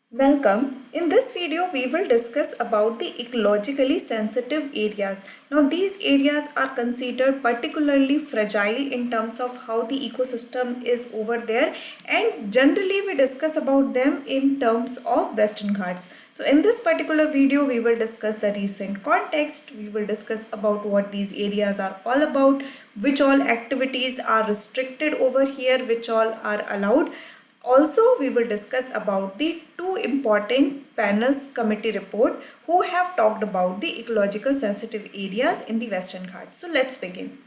Welcome. In this video, we will discuss about the ecologically sensitive areas. Now, these areas are considered particularly fragile in terms of how the ecosystem is over there, and generally we discuss about them in terms of Western Ghats. So, in this particular video, we will discuss the recent context. We will discuss about what these areas are all about, which all activities are restricted over here, which all are allowed. Also, we will discuss about the two important panels committee report who have talked about the ecological sensitive areas in the Western Ghats. So let's begin.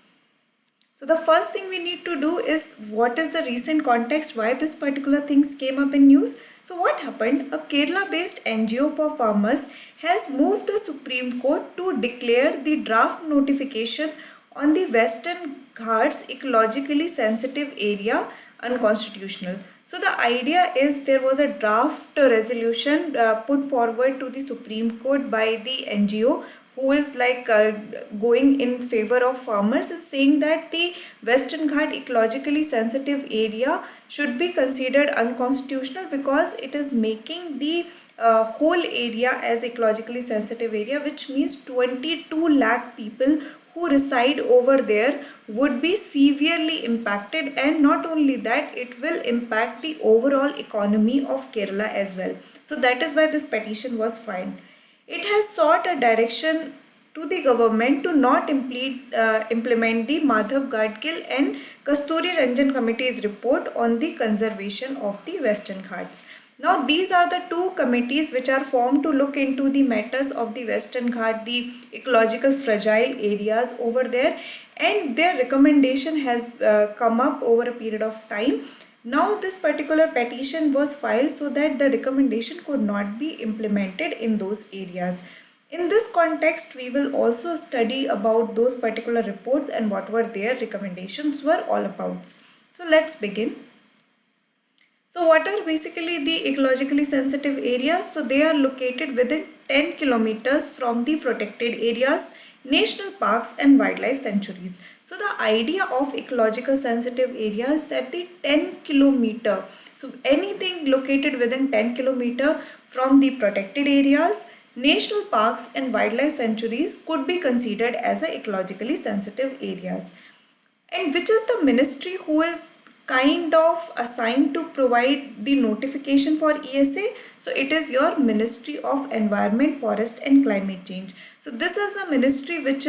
So the first thing we need to do is what is the recent context why this particular things came up in news. So what happened? A Kerala based NGO for farmers has moved the Supreme Court to declare the draft notification on the Western Ghats ecologically sensitive area unconstitutional. So the idea is there was a draft resolution put forward to the Supreme Court by the NGO who is going in favor of farmers and saying that the Western Ghat ecologically sensitive area should be considered unconstitutional because it is making the whole area as ecologically sensitive area, which means 22 lakh people who reside over there would be severely impacted, and not only that, it will impact the overall economy of Kerala as well. So that is why this petition was filed. It has sought a direction to the government to not implement the Madhav Gadgil and Kasturi Ranjan committee's report on the conservation of the Western Ghats. Now, these are the two committees which are formed to look into the matters of the Western Ghat, the ecological fragile areas over there, and their recommendation has come up over a period of time. Now, this particular petition was filed so that the recommendation could not be implemented in those areas. In this context, we will also study about those particular reports and what were their recommendations were all about. So, let's begin. So what are basically the ecologically sensitive areas? So they are located within 10 kilometers from the protected areas, national parks and wildlife sanctuaries. So the idea of ecological sensitive areas that the 10 kilometer, so anything located within 10 kilometer from the protected areas, national parks and wildlife sanctuaries could be considered as a ecologically sensitive areas. And which is the ministry who is kind of assigned to provide the notification for ESA? So it is your Ministry of Environment, Forest and Climate Change. So this is the ministry which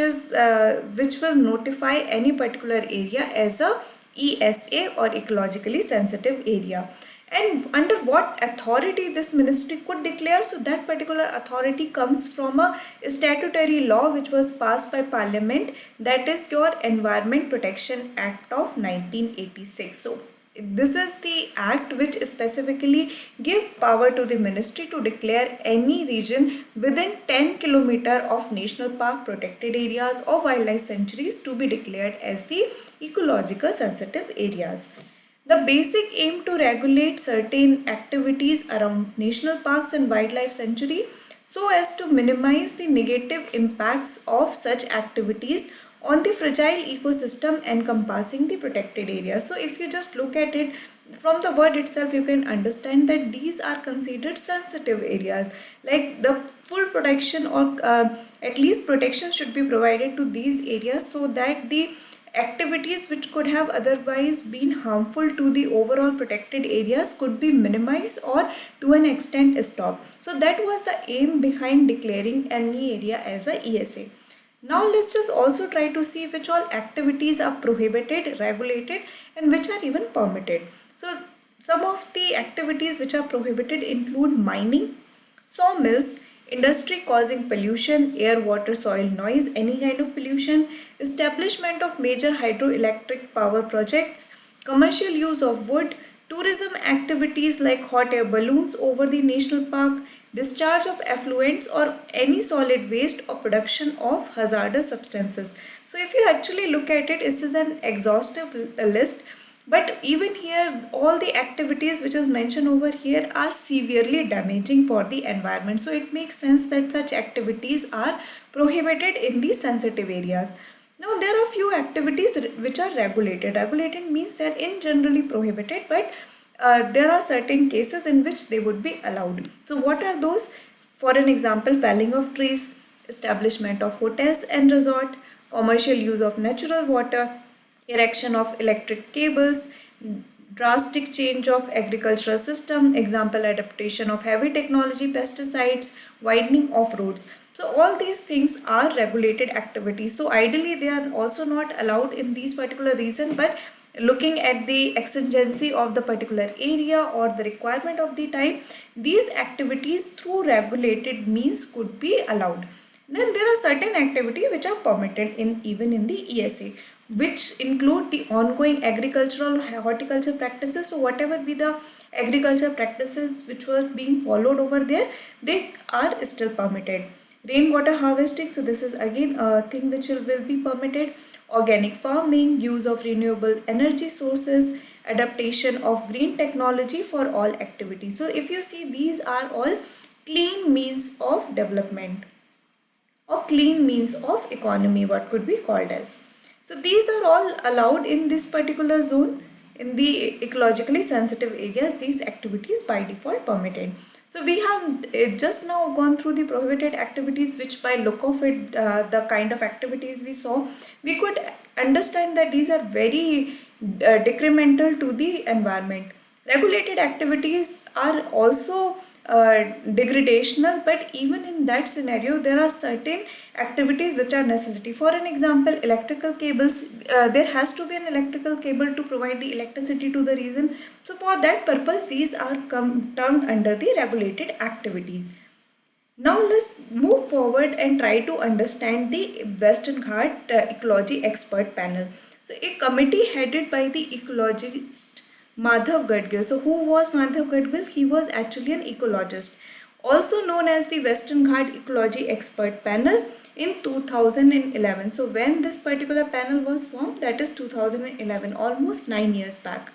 will notify any particular area as a ESA or ecologically sensitive area. And under what authority this ministry could declare? So that particular authority comes from a statutory law which was passed by Parliament, that is your Environment Protection Act of 1986. So this is the act which specifically give power to the ministry to declare any region within 10 kilometer of national park, protected areas or wildlife sanctuaries to be declared as the ecological sensitive areas. The basic aim to regulate certain activities around national parks and wildlife sanctuary so as to minimize the negative impacts of such activities on the fragile ecosystem encompassing the protected area. So if you just look at it from the word itself, you can understand that these are considered sensitive areas. Like the full protection or at least protection should be provided to these areas so that the activities which could have otherwise been harmful to the overall protected areas could be minimized or to an extent stopped. So that was the aim behind declaring any area as a ESA. Now let's just also try to see which all activities are prohibited, regulated and which are even permitted. So some of the activities which are prohibited include mining, sawmills, industry causing pollution, air, water, soil, noise, any kind of pollution, establishment of major hydroelectric power projects, commercial use of wood, tourism activities like hot air balloons over the national park, discharge of effluents or any solid waste or production of hazardous substances. So if you actually look at it, this is an exhaustive list. But even here, all the activities which is mentioned over here are severely damaging for the environment. So it makes sense that such activities are prohibited in the sensitive areas. Now there are few activities which are regulated. Regulated means they are in generally prohibited, but there are certain cases in which they would be allowed. So what are those? For an example, felling of trees, establishment of hotels and resort, commercial use of natural water, erection of electric cables, drastic change of agricultural system, example adaptation of heavy technology, pesticides, widening of roads. So all these things are regulated activities. So ideally they are also not allowed in these particular reason, but looking at the exigency of the particular area or the requirement of the time, these activities through regulated means could be allowed. Then there are certain activities which are permitted in even in the ESA, which include the ongoing agricultural or horticulture practices. So whatever be the agriculture practices which were being followed over there, they are still permitted. Rainwater harvesting, so this is again a thing which will be permitted. Organic farming, use of renewable energy sources, adaptation of green technology for all activities. So if you see, these are all clean means of development or clean means of economy, what could be called as. So these are all allowed in this particular zone. In the ecologically sensitive areas, these activities by default permitted. So we have just now gone through the prohibited activities, which by look of it, the kind of activities we saw, we could understand that these are very decremental to the environment. Regulated activities are also degradational, but even in that scenario there are certain activities which are necessity. For an example, electrical cables, there has to be an electrical cable to provide the electricity to the region. So for that purpose these are termed under the regulated activities. Now let's move forward and try to understand the Western Ghat Ecology Expert Panel. So a committee headed by the ecologist Madhav Gadgil. So who was Madhav Gadgil? He was actually an ecologist, also known as the Western Ghat Ecology Expert Panel in 2011. So when this particular panel was formed, that is 2011, almost 9 years back,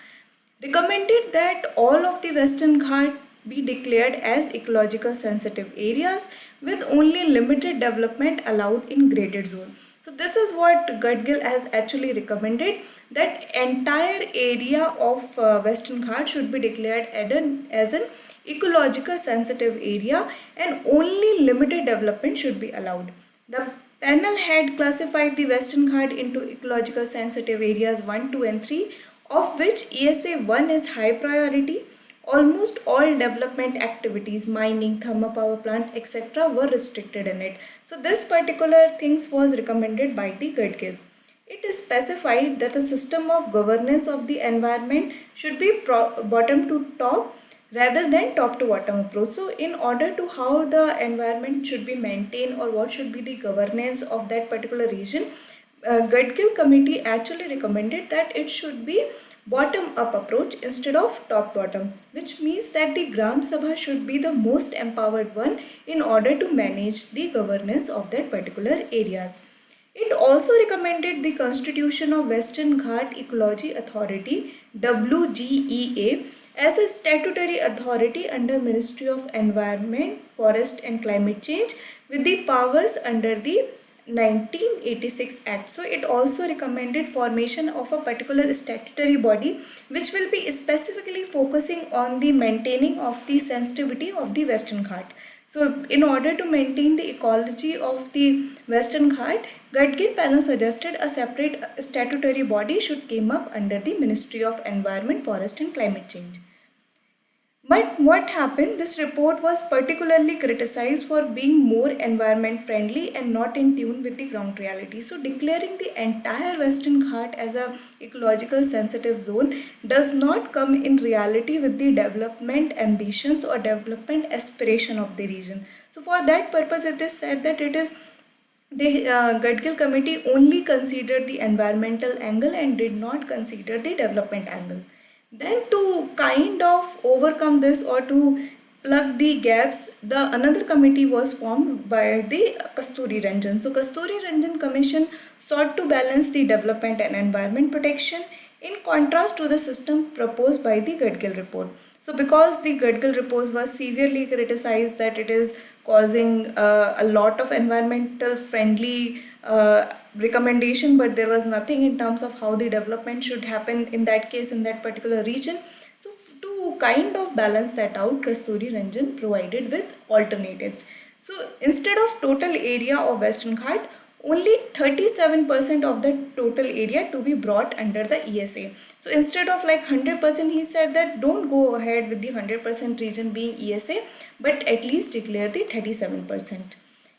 recommended that all of the Western Ghat be declared as ecological sensitive areas with only limited development allowed in graded zone. So this is what Gadgil has actually recommended, that entire area of Western Ghat should be declared as an ecological sensitive area and only limited development should be allowed. The panel had classified the Western Ghat into ecological sensitive areas 1, 2 and 3, of which ESA 1 is high priority. Almost all development activities, mining, thermal power plant, etc. were restricted in it. So this particular things was recommended by the Gadgil. It is specified that the system of governance of the environment should be bottom to top rather than top to bottom approach. So in order to how the environment should be maintained or what should be the governance of that particular region, Gadgil committee actually recommended that it should be bottom up approach instead of top bottom, which means that the Gram Sabha should be the most empowered one in order to manage the governance of that particular areas. It also recommended the constitution of Western Ghat Ecology Authority WGEA as a statutory authority under Ministry of Environment, Forest and Climate Change with the powers under the 1986 Act. So it also recommended formation of a particular statutory body which will be specifically focusing on the maintaining of the sensitivity of the Western Ghat. So in order to maintain the ecology of the Western Ghat, Gadgil panel suggested a separate statutory body should come up under the Ministry of Environment, Forest and Climate Change. But what happened? This report was particularly criticized for being more environment friendly and not in tune with the ground reality. So declaring the entire Western Ghat as a ecological sensitive zone does not come in reality with the development ambitions or development aspiration of the region. So for that purpose, it is said that it is the Gadgil committee only considered the environmental angle and did not consider the development angle. Then to kind of overcome this or to plug the gaps, the another committee was formed by the Kasturi Ranjan. So Kasturi Ranjan Commission sought to balance the development and environment protection in contrast to the system proposed by the Gadgil report. So because the Gadgil report was severely criticized that it is causing a lot of environmental friendly recommendation, but there was nothing in terms of how the development should happen in that case in that particular region. So to to kind of balance that out, Kasturi Ranjan provided with alternatives. So instead of total area of Western Ghat, only 37% of the total area to be brought under the ESA. So instead of like 100%, he said that don't go ahead with the 100% region being ESA, but at least declare the 37%.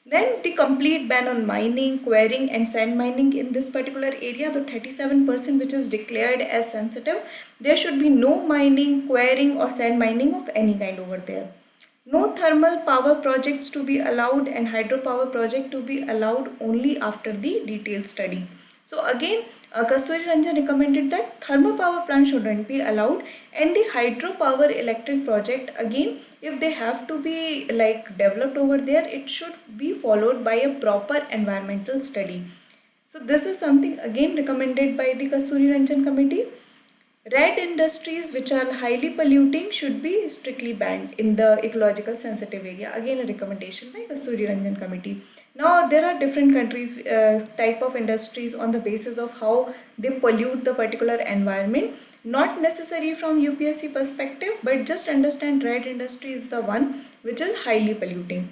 Then the complete ban on mining, quarrying and sand mining in this particular area, the 37% which is declared as sensitive, there should be no mining, quarrying or sand mining of any kind over there. No thermal power projects to be allowed and hydropower project to be allowed only after the detailed study. So again, Kasturi Ranjan recommended that thermal power plant shouldn't be allowed, and the hydropower electric project, again, if they have to be like developed over there, it should be followed by a proper environmental study. So this is something again recommended by the Kasturi Ranjan committee. Red industries which are highly polluting should be strictly banned in the ecological sensitive area. Again, a recommendation by Kasturi Ranjan committee. Now, there are different countries type of industries on the basis of how they pollute the particular environment. Not necessary from UPSC perspective, but just understand red industry is the one which is highly polluting.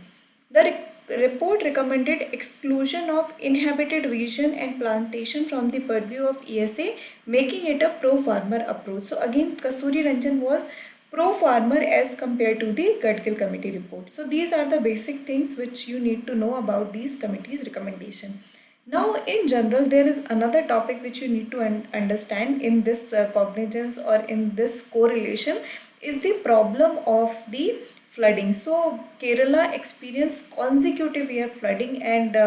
The report recommended exclusion of inhabited region and plantation from the purview of ESA, making it a pro-farmer approach. So again, Kasturi Ranjan was pro-farmer as compared to the Gadkil committee report. So these are the basic things which you need to know about these committees' recommendation. Now, in general, there is another topic which you need to understand in this cognizance or in this correlation is the problem of the flooding. So Kerala experienced consecutive year flooding, and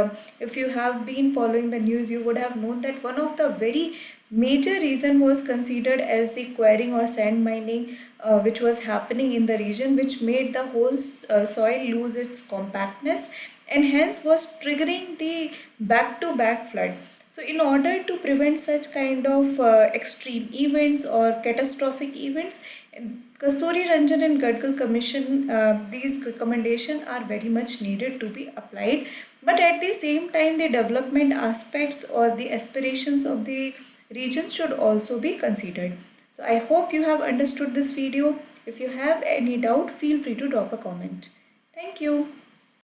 if you have been following the news, you would have known that one of the very major reason was considered as the quarrying or sand mining which was happening in the region, which made the whole soil lose its compactness and hence was triggering the back-to-back flood. So in order to prevent such kind of extreme events or catastrophic events, Kasturi Ranjan and Gadkal Commission, these recommendations are very much needed to be applied. But at the same time, the development aspects or the aspirations of the region should also be considered. So I hope you have understood this video. If you have any doubt, feel free to drop a comment. Thank you.